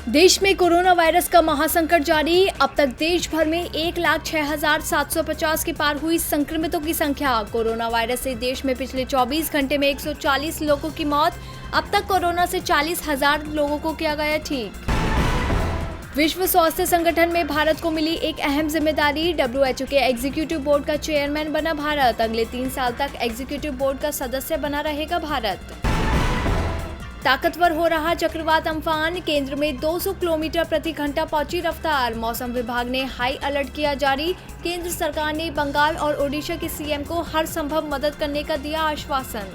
देश में corona virus का महासंकट जारी। अब तक देश भर में 1,06,750 के पार हुई संक्रमितों की संख्या। कोरोना वायरस से देश में पिछले 24 घंटे में 140 लोगों की मौत। अब तक कोरोना से 40,000 लोगों को किया गया ठीक। विश्व स्वास्थ्य संगठन में भारत को मिली एक अहम जिम्मेदारी। WHO के एग्जीक्यूटिव बोर्ड का चेयरमैन बना भारत। अगले 3 साल तक एग्जीक्यूटिव बोर्ड का सदस्य बना रहेगा भारत। ताकतवर हो रहा चक्रवात अम्फान। केंद्र में 200 किलोमीटर प्रति घंटा पहुंची रफ्तार। मौसम विभाग ने हाई अलर्ट किया जारी। केंद्र सरकार ने बंगाल और ओडिशा के सीएम को हर संभव मदद करने का दिया आश्वासन।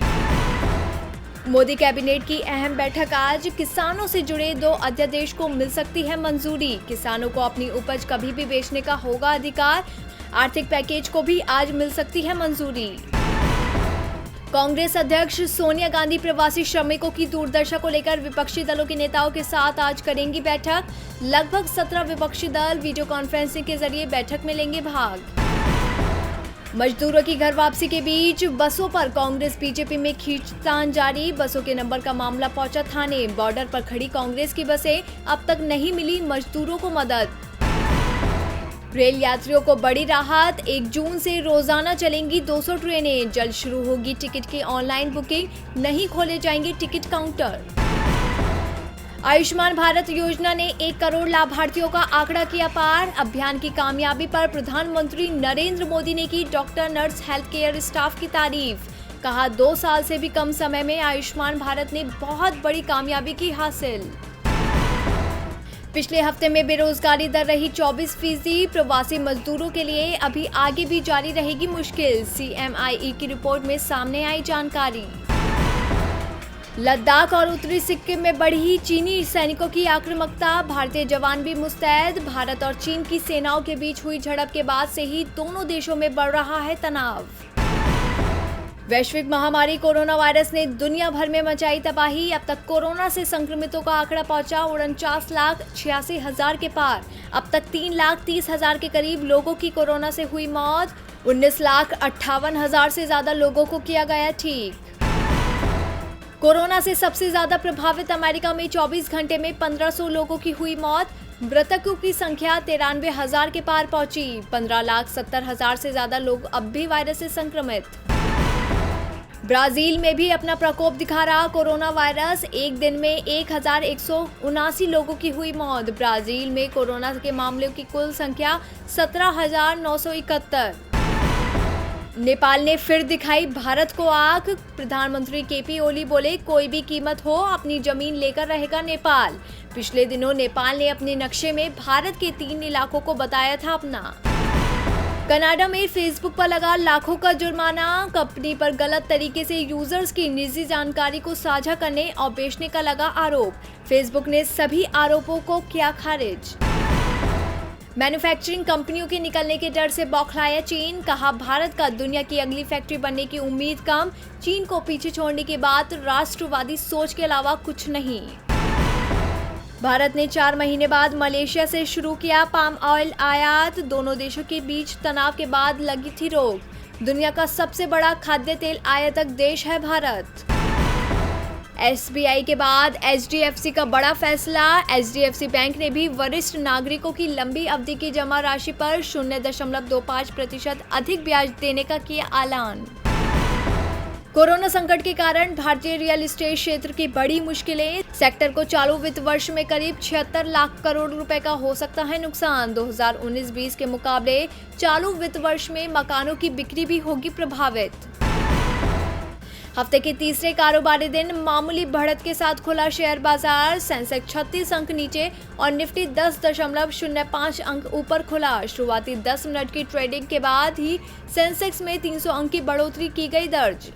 मोदी कैबिनेट की अहम बैठक आज। किसानों से जुड़े 2 अध्यादेश को मिल सकती है मंजूरी। किसानों को अपनी उपज कभी भी बेचने का होगा अधिकार। आर्थिक पैकेज को भी आज मिल सकती है मंजूरी। कांग्रेस अध्यक्ष सोनिया गांधी प्रवासी श्रमिकों की दुर्दशा को लेकर विपक्षी दलों के नेताओं के साथ आज करेंगी बैठक। लगभग 17 विपक्षी दल वीडियो कॉन्फ्रेंसिंग के जरिए बैठक में लेंगे भाग। मजदूरों की घर वापसी के बीच बसों पर कांग्रेस बीजेपी में खींचतान जारी। बसों के नंबर का मामला पहुंचा थाने। बॉर्डर पर खड़ी कांग्रेस की बसें अब तक नहीं मिली मजदूरों को मदद। रेल यात्रियों को बड़ी राहत। 1 जून से रोजाना चलेंगी 200 ट्रेनें। जल्द शुरू होगी टिकट की ऑनलाइन बुकिंग। नहीं खोले जाएंगे टिकट काउंटर। आयुष्मान भारत योजना ने 1 करोड़ लाभार्थियों का आंकड़ा किया पार। अभियान की कामयाबी पर प्रधानमंत्री नरेंद्र मोदी ने की doctor, nurse, health care staff की तारीफ। कहा 2 साल से भी कम समय में आयुष्मान भारत ने बहुत बड़ी कामयाबी की हासिल। पिछले हफ्ते में बेरोजगारी दर रही 24%। प्रवासी मजदूरों के लिए अभी आगे भी जारी रहेगी मुश्किल। CMIE की रिपोर्ट में सामने आई जानकारी। लद्दाख और उत्तरी सिक्किम में बढ़ी चीनी सैनिकों की आक्रामकता। भारतीय जवान भी मुस्तैद। भारत और चीन की सेनाओं के बीच हुई झड़प के बाद से ही दोनों देशों में बढ़ रहा है तनाव। वैश्विक महामारी कोरोना वायरस ने दुनिया भर में मचाई तबाही। अब तक कोरोना से संक्रमितों का आंकड़ा पहुंचा 49,86,000 के पार। अब तक 3,30,000 के करीब लोगों की कोरोना से हुई मौत। 19,58,000 से ज्यादा लोगों को किया गया ठीक। कोरोना से सबसे ज्यादा प्रभावित अमेरिका में 24 घंटे में 1500 लोगों की हुई मौत। मृतकों की संख्या 93,000 के पार पहुंची। 15,70,000 से ज्यादा लोग अब भी वायरस से संक्रमित। ब्राजील में भी अपना प्रकोप दिखा रहा कोरोना वायरस। एक दिन में 1,179 लोगों की हुई मौत। ब्राजील में कोरोना के मामलों की कुल संख्या 17,971। नेपाल ने फिर दिखाई भारत को आंख। प्रधानमंत्री KP ओली बोले कोई भी कीमत हो अपनी जमीन लेकर रहेगा नेपाल। पिछले दिनों नेपाल ने अपने नक्शे में भारत के 3 इलाकों को बताया था अपना। कनाडा में फेसबुक पर लगा लाखों का जुर्माना। कंपनी पर गलत तरीके से यूजर्स की निजी जानकारी को साझा करने और बेचने का लगा आरोप। फेसबुक ने सभी आरोपों को किया खारिज। मैन्युफैक्चरिंग कंपनियों के निकलने के डर से बौखलाया चीन। कहा भारत का दुनिया की अगली फैक्ट्री बनने की उम्मीद कम। चीन को पीछे छोड़ने के बाद राष्ट्रवादी सोच के अलावा कुछ नहीं। भारत ने 4 महीने बाद मलेशिया से शुरू किया पाम ऑयल आयात। दोनों देशों के बीच तनाव के बाद लगी थी रोक। दुनिया का सबसे बड़ा खाद्य तेल आयातक देश है भारत। SBI के बाद HDFC का बड़ा फैसला। HDFC बैंक ने भी वरिष्ठ नागरिकों की लंबी अवधि की जमा राशि पर 0.25% अधिक ब्याज देने का किया ऐलान। कोरोना संकट के कारण भारतीय रियल एस्टेट क्षेत्र की बड़ी मुश्किलें। सेक्टर को चालू वित्त वर्ष में करीब 76 लाख करोड़ रुपए का हो सकता है नुकसान। 2019-20 के मुकाबले चालू वित्त वर्ष में मकानों की बिक्री भी होगी प्रभावित। हफ्ते के तीसरे कारोबारी दिन मामूली बढ़त के साथ खुला शेयर बाजार। सेंसेक्स 36 अंक नीचे और निफ्टी 10.05 अंक ऊपर खुला। शुरुआती 10 मिनट की ट्रेडिंग के बाद ही सेंसेक्स में 300 अंक की बढ़ोतरी की गई दर्ज।